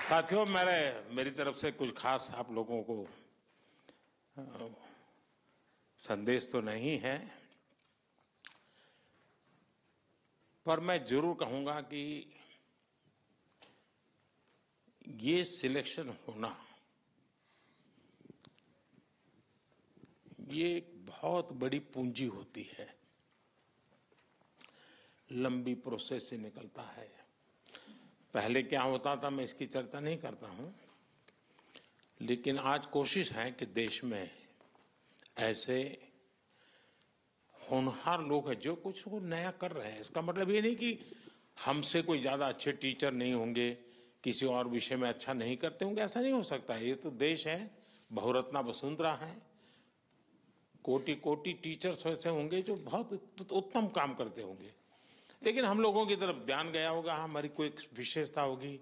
साथियों, मेरी तरफ से कुछ खास आप लोगों को संदेश तो नहीं है, पर मैं जरूर कहूंगा कि ये सिलेक्शन होना ये एक बहुत बड़ी पूंजी होती है, लंबी प्रोसेस से निकलता है। पहले क्या होता था मैं इसकी चर्चा नहीं करता हूं, लेकिन आज कोशिश है कि देश में ऐसे होनहार लोग हैं जो कुछ वो नया कर रहे हैं। इसका मतलब ये नहीं कि हमसे कोई ज्यादा अच्छे टीचर नहीं होंगे, किसी और विषय में अच्छा नहीं करते होंगे, ऐसा नहीं हो सकता। ये तो देश है, बहुरत्ना वसुंधरा है, कोटि कोटि टीचर्स ऐसे होंगे जो बहुत उत्तम काम करते होंगे, लेकिन हम लोगों की तरफ ध्यान गया होगा, हमारी कोई विशेषता होगी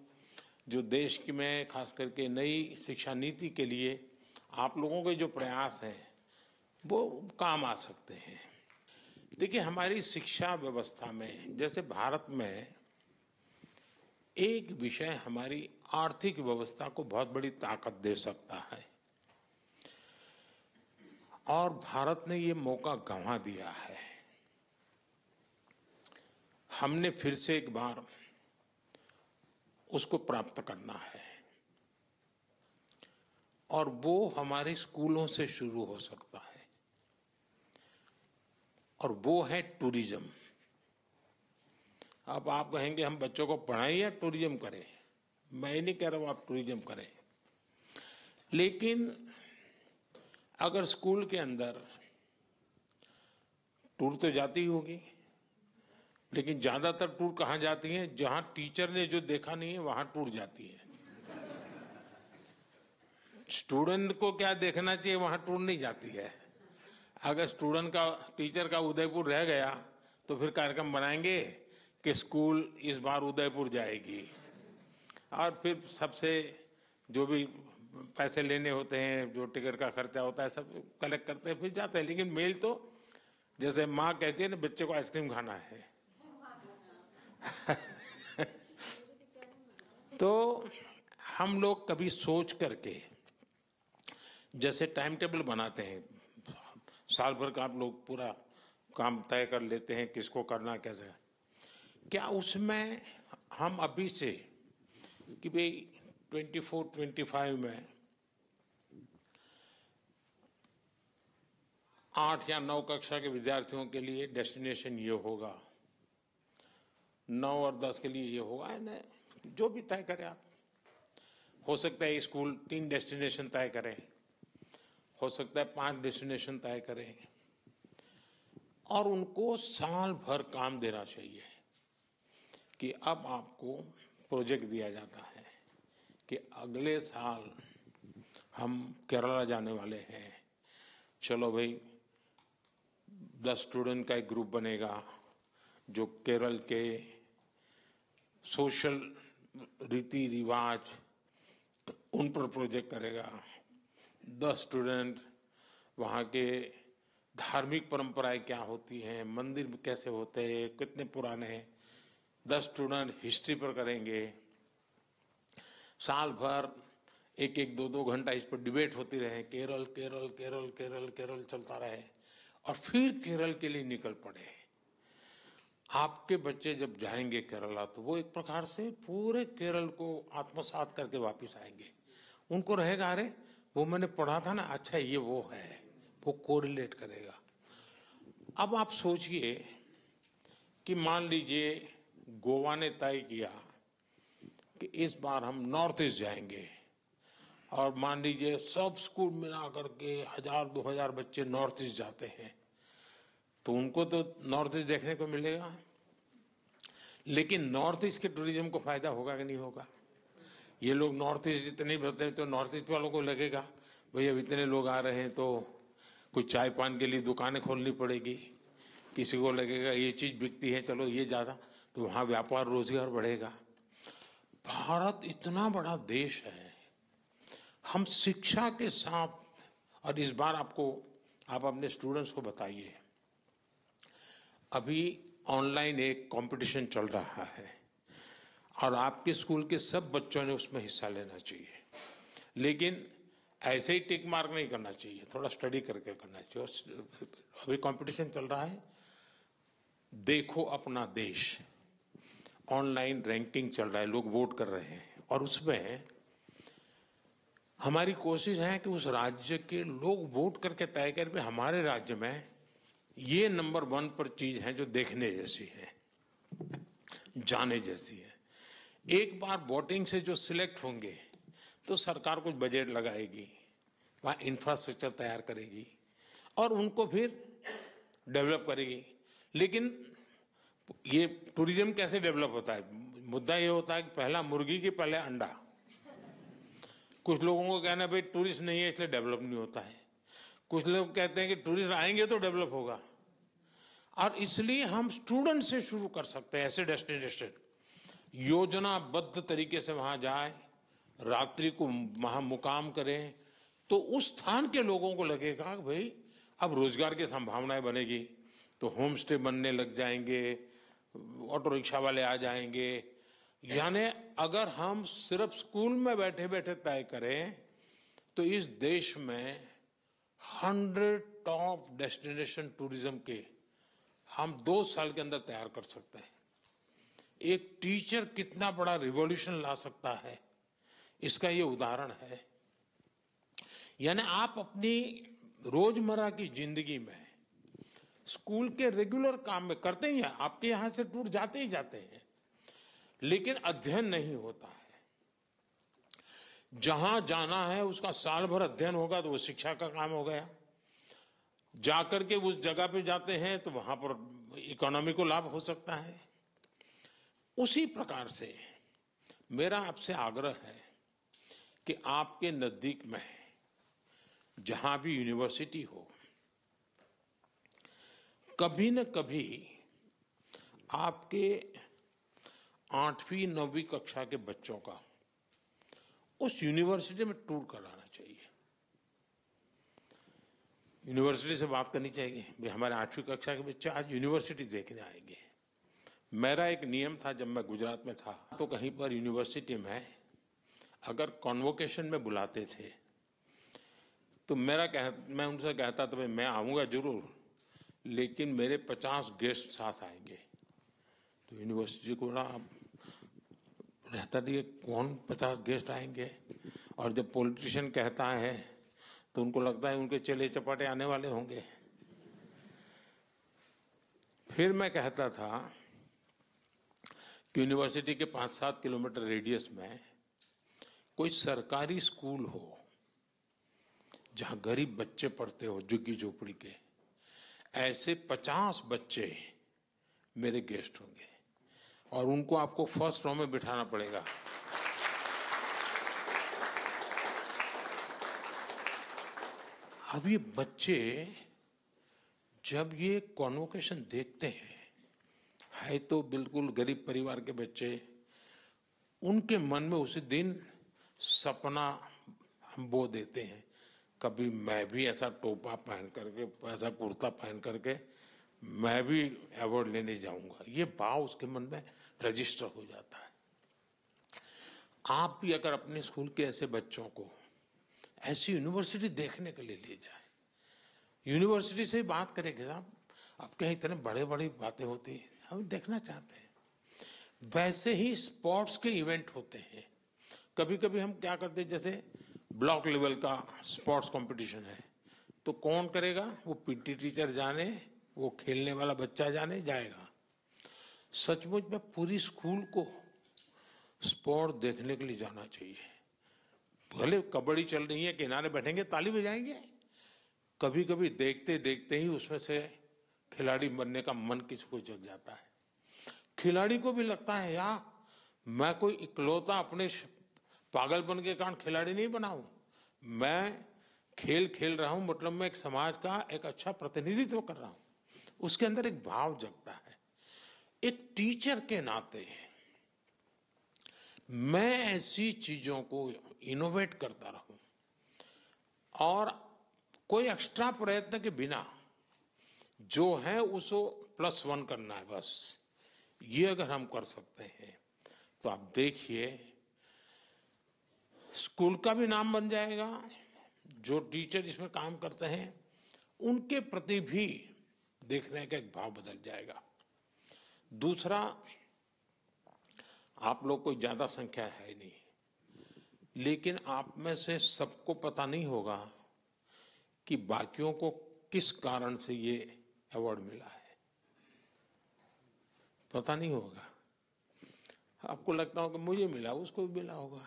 जो देश की में खास करके नई शिक्षा नीति के लिए आप लोगों के जो प्रयास हैं वो काम आ सकते हैं। देखिए, हमारी शिक्षा व्यवस्था में जैसे भारत में एक विषय हमारी आर्थिक व्यवस्था को बहुत बड़ी ताकत दे सकता है, और भारत ने ये मौका गंवा दिया है। हमने फिर से एक बार उसको प्राप्त करना है, और वो हमारे स्कूलों से शुरू हो सकता है, और वो है टूरिज्म। अब आप कहेंगे हम बच्चों को पढ़ाएं या टूरिज्म करें। मैं नहीं कह रहा हूं आप टूरिज्म करें, लेकिन अगर स्कूल के अंदर टूर तो जाती होगी, लेकिन ज्यादातर टूर कहां जाती हैं? जहां टीचर ने जो देखा नहीं है वहां टूर जाती है। स्टूडेंट को क्या देखना चाहिए वहां टूर नहीं जाती है। अगर स्टूडेंट का टीचर का उदयपुर रह गया तो फिर कार्यक्रम बनाएंगे कि स्कूल इस बार उदयपुर जाएगी, और फिर सबसे जो भी पैसे लेने होते हैं, जो टिकट का खर्चा होता है, सब कलेक्ट करते हैं, फिर जाते हैं। लेकिन मेल तो जैसे माँ कहती है ना, बच्चे को आइसक्रीम खाना है तो हम लोग कभी सोच करके जैसे टाइम टेबल बनाते हैं, साल भर का आप लोग पूरा काम तय कर लेते हैं किसको करना कैसे, क्या उसमें हम अभी से कि भाई 24-25 में 8 या 9 कक्षा के विद्यार्थियों के लिए डेस्टिनेशन ये होगा, 9 और 10 के लिए ये होगा, न जो भी तय करें आप। हो सकता है स्कूल 3 डेस्टिनेशन तय करें, हो सकता है 5 डेस्टिनेशन तय करें, और उनको साल भर काम देना चाहिए कि अब आपको प्रोजेक्ट दिया जाता है कि अगले साल हम केरला जाने वाले हैं। चलो भाई, 10 स्टूडेंट का एक ग्रुप बनेगा जो केरल के सोशल रीति रिवाज उन पर प्रोजेक्ट करेगा। 10 स्टूडेंट वहाँ के धार्मिक परंपराएं क्या होती हैं, मंदिर कैसे होते हैं, कितने पुराने हैं। 10 स्टूडेंट हिस्ट्री पर करेंगे। साल भर 1-1, 2-2 घंटा इस पर डिबेट होती रहे, केरल केरल केरल केरल केरल चलता रहे, और फिर केरल के लिए निकल पड़े। आपके बच्चे जब जाएंगे केरला तो वो एक प्रकार से पूरे केरल को आत्मसात करके वापस आएंगे। उनको रहेगा, अरे वो मैंने पढ़ा था ना, अच्छा ये वो है, वो कोरिलेट करेगा। अब आप सोचिए कि मान लीजिए गोवा ने तय किया कि इस बार हम नॉर्थ ईस्ट जाएंगे, और मान लीजिए सब स्कूल मिला करके 1000-2000 बच्चे नॉर्थ ईस्ट जाते हैं, तो उनको तो नॉर्थ ईस्ट देखने को मिलेगा, लेकिन नॉर्थ ईस्ट के टूरिज्म को फायदा होगा कि नहीं होगा? ये लोग नॉर्थ ईस्ट इतने बढ़ते तो नॉर्थ ईस्ट वालों को लगेगा भाई अब इतने लोग आ रहे हैं तो कुछ चाय पान के लिए दुकानें खोलनी पड़ेगी, किसी को लगेगा ये चीज बिकती है, चलो ये ज्यादा, तो वहां व्यापार रोजगार बढ़ेगा। भारत इतना बड़ा देश है, हम शिक्षा के साथ, और इस बार आप अपने स्टूडेंट्स को बताइए, अभी ऑनलाइन एक कंपटीशन चल रहा है। और आपके स्कूल के सब बच्चों ने उसमें हिस्सा लेना चाहिए, लेकिन ऐसे ही टिक मार्क नहीं करना चाहिए, थोड़ा स्टडी करके करना चाहिए। और अभी कंपटीशन चल रहा है, देखो अपना देश, ऑनलाइन रैंकिंग चल रहा है, लोग वोट कर रहे हैं, और उसमें हमारी कोशिश है कि उस राज्य के लोग वोट करके तय करें कि हमारे राज्य में ये नंबर 1 पर चीज है जो देखने जैसी है, जाने जैसी है। एक बार वोटिंग से जो सिलेक्ट होंगे तो सरकार कुछ बजट लगाएगी, वहाँ इंफ्रास्ट्रक्चर तैयार करेगी और उनको फिर डेवलप करेगी। लेकिन ये टूरिज्म कैसे डेवलप होता है? मुद्दा ये होता है कि पहला मुर्गी की पहले अंडा। कुछ लोगों को कहना भाई टूरिस्ट नहीं है इसलिए डेवलप नहीं होता है, कुछ लोग कहते हैं कि टूरिस्ट आएंगे तो डेवलप होगा। और इसलिए हम स्टूडेंट से शुरू कर सकते हैं, ऐसे डेस्टिनेशन योजनाबद्ध तरीके से वहां जाए, रात्रि को वहां मुकाम करें, तो उस स्थान के लोगों को लगेगा कि भाई अब रोजगार की संभावनाएं बनेगी, तो होम स्टे बनने लग जाएंगे, ऑटो रिक्शा वाले आ जाएंगे। यानी अगर हम सिर्फ स्कूल में बैठे बैठे तय करें तो इस देश में 100 टॉप डेस्टिनेशन टूरिज्म के हम 2 साल के अंदर तैयार कर सकते हैं। एक टीचर कितना बड़ा रिवॉल्यूशन ला सकता है, इसका ये उदाहरण है। यानी आप अपनी रोजमर्रा की जिंदगी में स्कूल के रेगुलर काम में करते ही हैं, आपके यहां से टूर जाते ही जाते हैं, लेकिन अध्ययन नहीं होता है। जहां जाना है उसका साल भर अध्ययन होगा तो वो शिक्षा का काम हो गया, जाकर के उस जगह पे जाते हैं तो वहां पर इकोनॉमी को लाभ हो सकता है। उसी प्रकार से मेरा आपसे आग्रह है कि आपके नजदीक में जहां भी यूनिवर्सिटी हो, कभी न कभी आपके 8वीं 9वीं कक्षा के बच्चों का उस यूनिवर्सिटी में टूर कराना चाहिए। यूनिवर्सिटी से बात करनी चाहिए, भाई हमारे 8वीं कक्षा के बच्चे आज यूनिवर्सिटी देखने आएंगे। मेरा एक नियम था, जब मैं गुजरात में था तो कहीं पर यूनिवर्सिटी में अगर कॉन्वोकेशन में बुलाते थे तो मैं उनसे कहता था भाई मैं आऊँगा जरूर, लेकिन मेरे 50 गेस्ट साथ आएंगे। तो यूनिवर्सिटी को ना रहता नहीं है कौन 50 गेस्ट आएंगे, और जब पॉलिटिशियन कहता है तो उनको लगता है उनके चले चपाटे आने वाले होंगे। फिर मैं कहता था कि यूनिवर्सिटी के 5-7 किलोमीटर रेडियस में कोई सरकारी स्कूल हो जहां गरीब बच्चे पढ़ते हो, झुग्गी झोपड़ी के, ऐसे 50 बच्चे मेरे गेस्ट होंगे और उनको आपको फर्स्ट रो में बिठाना पड़ेगा। अब ये बच्चे जब ये कॉन्वोकेशन देखते हैं, है तो बिल्कुल गरीब परिवार के बच्चे, उनके मन में उसी दिन सपना हम बो देते हैं, कभी मैं भी ऐसा टोपा पहन करके, ऐसा कुर्ता पहन करके मैं भी अवार्ड लेने जाऊंगा। ये भाव उसके मन में रजिस्टर हो जाता है। आप भी अगर अपने स्कूल के ऐसे बच्चों को ऐसी यूनिवर्सिटी देखने के लिए ले जाए, यूनिवर्सिटी से बात करेंगे, साहब अब क्या इतने बड़े बड़ी बातें होती हैं, हम देखना चाहते हैं। वैसे ही स्पोर्ट्स के इवेंट होते हैं। कभी कभी हम क्या करते हैं, जैसे ब्लॉक लेवल का स्पोर्ट्स कंपटीशन है तो कौन करेगा? वो पीटी टीचर जाने, वो खेलने वाला बच्चा जाने जाएगा। सचमुच में पूरी स्कूल को स्पोर्ट देखने के लिए जाना चाहिए। भले कबड्डी चल रही है, किनारे बैठेंगे ताली बजाएंगे, कभी कभी देखते देखते ही उसमें से खिलाड़ी बनने का मन किसी को जग जाता है। खिलाड़ी को भी लगता है यार मैं कोई इकलौता अपने पागलपन के कारण खिलाड़ी नहीं बना हूं, मैं खेल खेल रहा हूं, मतलब मैं एक समाज का एक अच्छा प्रतिनिधित्व कर रहा हूं। उसके अंदर एक भाव जगता है। एक टीचर के नाते मैं ऐसी चीजों को इनोवेट करता रहूं और कोई एक्स्ट्रा प्रयत्न के बिना जो है उसको +1 करना है बस, ये अगर हम कर सकते हैं तो आप देखिए स्कूल का भी नाम बन जाएगा, जो टीचर इसमें काम करते हैं उनके प्रति भी देखने का एक भाव बदल जाएगा। दूसरा, आप लोग कोई ज्यादा संख्या है नहीं, लेकिन आप में से सबको पता नहीं होगा कि बाकियों को किस कारण से ये अवार्ड मिला है, पता नहीं होगा। आपको लगता होगा मुझे मिला, उसको भी मिला होगा,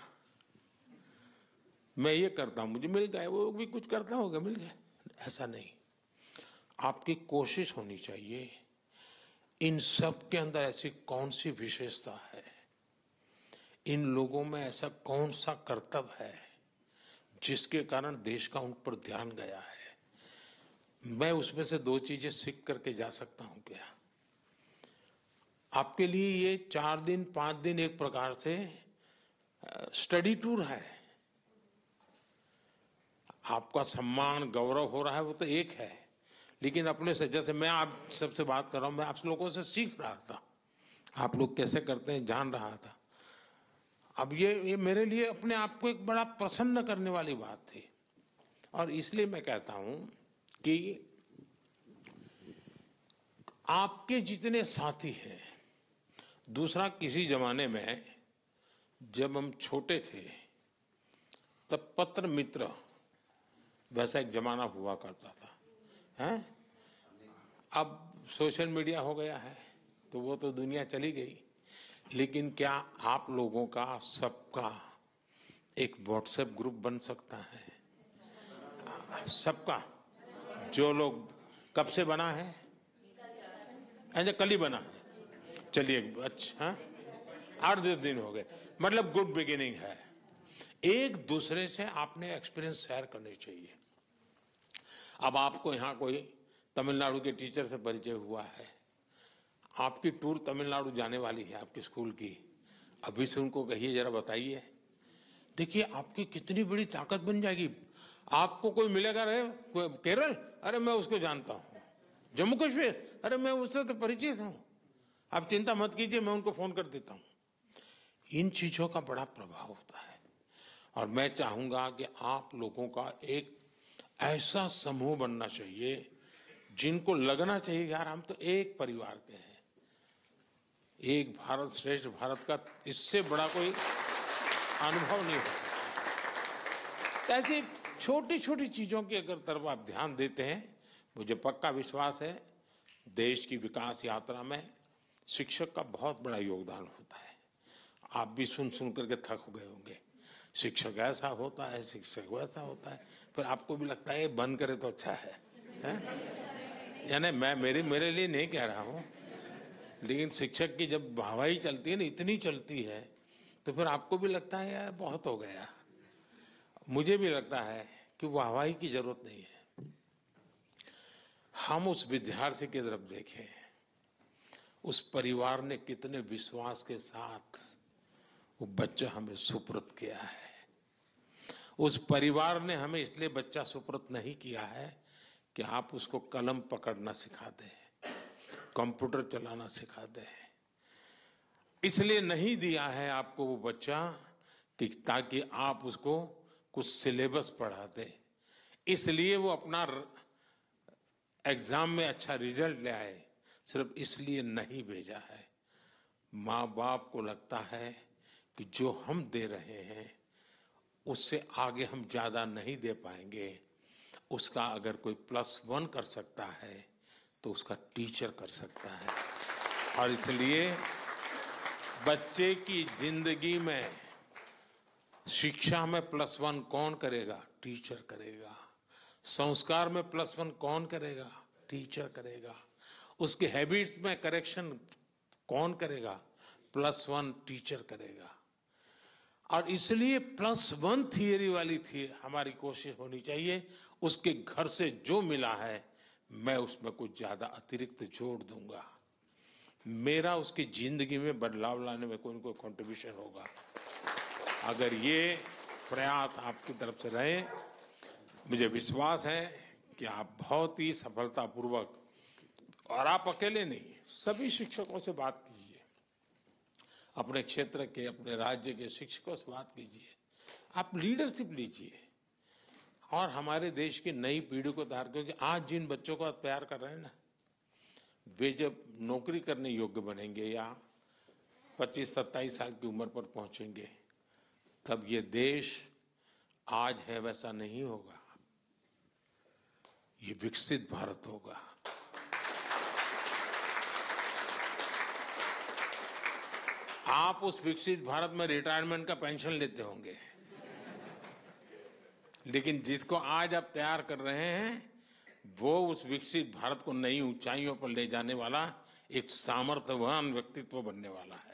मैं ये करता हूं मुझे मिल गया, वो भी कुछ करता होगा मिल गया। ऐसा नहीं, आपकी कोशिश होनी चाहिए इन सब के अंदर ऐसी कौन सी विशेषता है, इन लोगों में ऐसा कौन सा कर्तव्य है जिसके कारण देश का उन पर ध्यान गया है। मैं उसमें से 2 चीजें सीख करके जा सकता हूं क्या? आपके लिए ये 4 दिन 5 दिन एक प्रकार से स्टडी टूर है। आपका सम्मान गौरव हो रहा है वो तो एक है, लेकिन अपने से, जैसे मैं आप सबसे बात कर रहा हूं, मैं आप लोगों से सीख रहा था, आप लोग कैसे करते हैं जान रहा था। अब ये मेरे लिए अपने आप को एक बड़ा प्रसन्न करने वाली बात थी, और इसलिए मैं कहता हूं कि आपके जितने साथी हैं, दूसरा किसी जमाने में जब हम छोटे थे तब पत्र मित्र वैसा एक जमाना हुआ करता था, हैं? अब सोशल मीडिया हो गया है तो वो तो दुनिया चली गई, लेकिन क्या आप लोगों का सबका एक व्हाट्सएप ग्रुप बन सकता है? सबका, जो लोग, कब से बना है? ऐसे कल ही बना है, चलिए अच्छा, 8-10 दिन हो गए, मतलब गुड बिगिनिंग है। एक दूसरे से आपने एक्सपीरियंस शेयर करने चाहिए। अब आपको यहाँ कोई तमिलनाडु के टीचर से परिचय हुआ है, आपकी टूर तमिलनाडु जाने वाली है आपकी स्कूल की, अभी से उनको कहिए जरा बताइए, देखिए आपकी कितनी बड़ी ताकत बन जाएगी। आपको कोई मिलेगा, रहे केरल, अरे मैं उसको जानता हूँ, जम्मू कश्मीर, अरे मैं उससे तो परिचित हूँ, आप चिंता मत कीजिए मैं उनको फोन कर देता हूँ। इन चीजों का बड़ा प्रभाव होता है, और मैं चाहूंगा कि आप लोगों का एक ऐसा समूह बनना चाहिए जिनको लगना चाहिए यार हम तो एक परिवार के हैं, एक भारत श्रेष्ठ भारत का इससे बड़ा कोई अनुभव नहीं हो सकता। ऐसी छोटी छोटी चीजों की अगर तरफ आप ध्यान देते हैं, मुझे पक्का विश्वास है देश की विकास यात्रा में शिक्षक का बहुत बड़ा योगदान होता है। आप भी सुन सुन करके थक गए होंगे, शिक्षक ऐसा होता है, शिक्षक वैसा होता है, फिर आपको भी लगता है बंद करे तो अच्छा है? यानी मैं मेरे लिए नहीं कह रहा हूं, लेकिन शिक्षक की जब वाहवाही चलती है ना, इतनी चलती है, तो फिर आपको भी लगता है यार बहुत हो गया। मुझे भी लगता है कि वाहवाही की जरूरत नहीं है। हम उस विद्यार्थी की तरफ देखें, उस परिवार ने कितने विश्वास के साथ वो बच्चा हमें सुपुर्द किया है। उस परिवार ने हमें इसलिए बच्चा सुपुर्द नहीं किया है कि आप उसको कलम पकड़ना सिखा दें, कंप्यूटर चलाना सिखा दें, इसलिए नहीं दिया है आपको वो बच्चा कि ताकि आप उसको कुछ सिलेबस पढ़ा दें, इसलिए वो अपना एग्जाम में अच्छा रिजल्ट ले आए, सिर्फ इसलिए नहीं भेजा है। माँ बाप को लगता है कि जो हम दे रहे हैं उससे आगे हम ज्यादा नहीं दे पाएंगे, उसका अगर कोई +1 कर सकता है तो उसका टीचर कर सकता है। और इसलिए बच्चे की जिंदगी में शिक्षा में +1 कौन करेगा? टीचर करेगा। संस्कार में +1 कौन करेगा? टीचर करेगा। उसके हैबिट्स में करेक्शन कौन करेगा? +1 टीचर करेगा। और इसलिए +1 थियरी वाली थी हमारी कोशिश होनी चाहिए, उसके घर से जो मिला है मैं उसमें कुछ ज्यादा अतिरिक्त जोड़ दूंगा, मेरा उसकी जिंदगी में बदलाव लाने में कोई न कोई कंट्रीब्यूशन होगा। अगर ये प्रयास आपकी तरफ से रहे, मुझे विश्वास है कि आप बहुत ही सफलतापूर्वक, और आप अकेले नहीं, सभी शिक्षकों से बात कीजिए, अपने क्षेत्र के, अपने राज्य के शिक्षकों से बात कीजिए, आप लीडरशिप लीजिए और हमारे देश की नई पीढ़ी को तैयार, क्योंकि आज जिन बच्चों को आप तैयार कर रहे हैं ना, वे जब नौकरी करने योग्य बनेंगे या 25-27 साल की उम्र पर पहुंचेंगे, तब ये देश आज है वैसा नहीं होगा, ये विकसित भारत होगा। आप उस विकसित भारत में रिटायरमेंट का पेंशन लेते होंगे, लेकिन जिसको आज आप तैयार कर रहे हैं, वो उस विकसित भारत को नई ऊंचाइयों पर ले जाने वाला एक सामर्थ्यवान व्यक्तित्व बनने वाला है।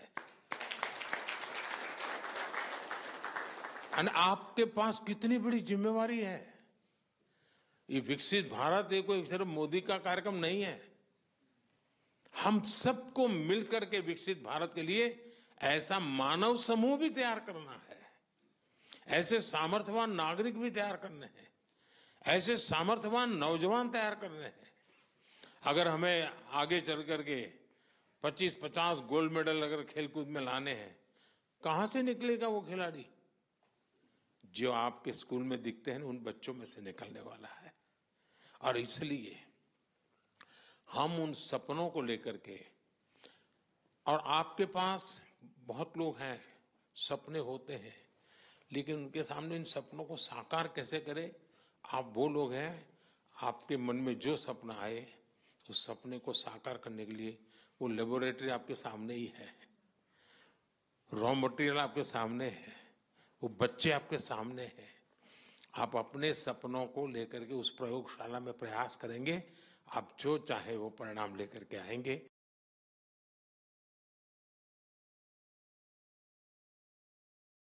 और आपके पास कितनी बड़ी जिम्मेवारी है। ये विकसित भारत ये कोई सिर्फ मोदी का कार्यक्रम नहीं है, हम सबको मिलकर के विकसित भारत के लिए ऐसा मानव समूह भी तैयार करना है, ऐसे सामर्थ्यवान नागरिक भी तैयार करने हैं, ऐसे सामर्थ्यवान नौजवान तैयार करने हैं। अगर हमें आगे चल करके 25-50 गोल्ड मेडल अगर खेलकूद में लाने हैं, कहां से निकलेगा वो खिलाड़ी? जो आपके स्कूल में दिखते हैं उन बच्चों में से निकलने वाला है। और इसलिए हम उन सपनों को लेकर के, और आपके पास बहुत लोग हैं, सपने होते हैं, लेकिन उनके सामने इन सपनों को साकार कैसे करें? आप वो लोग हैं, आपके मन में जो सपना आए उस सपने को साकार करने के लिए वो लेबोरेटरी आपके सामने ही है, रॉ मटेरियल आपके सामने है, वो बच्चे आपके सामने हैं। आप अपने सपनों को लेकर के उस प्रयोगशाला में प्रयास करेंगे, आप जो चाहे वो परिणाम लेकर के आएंगे।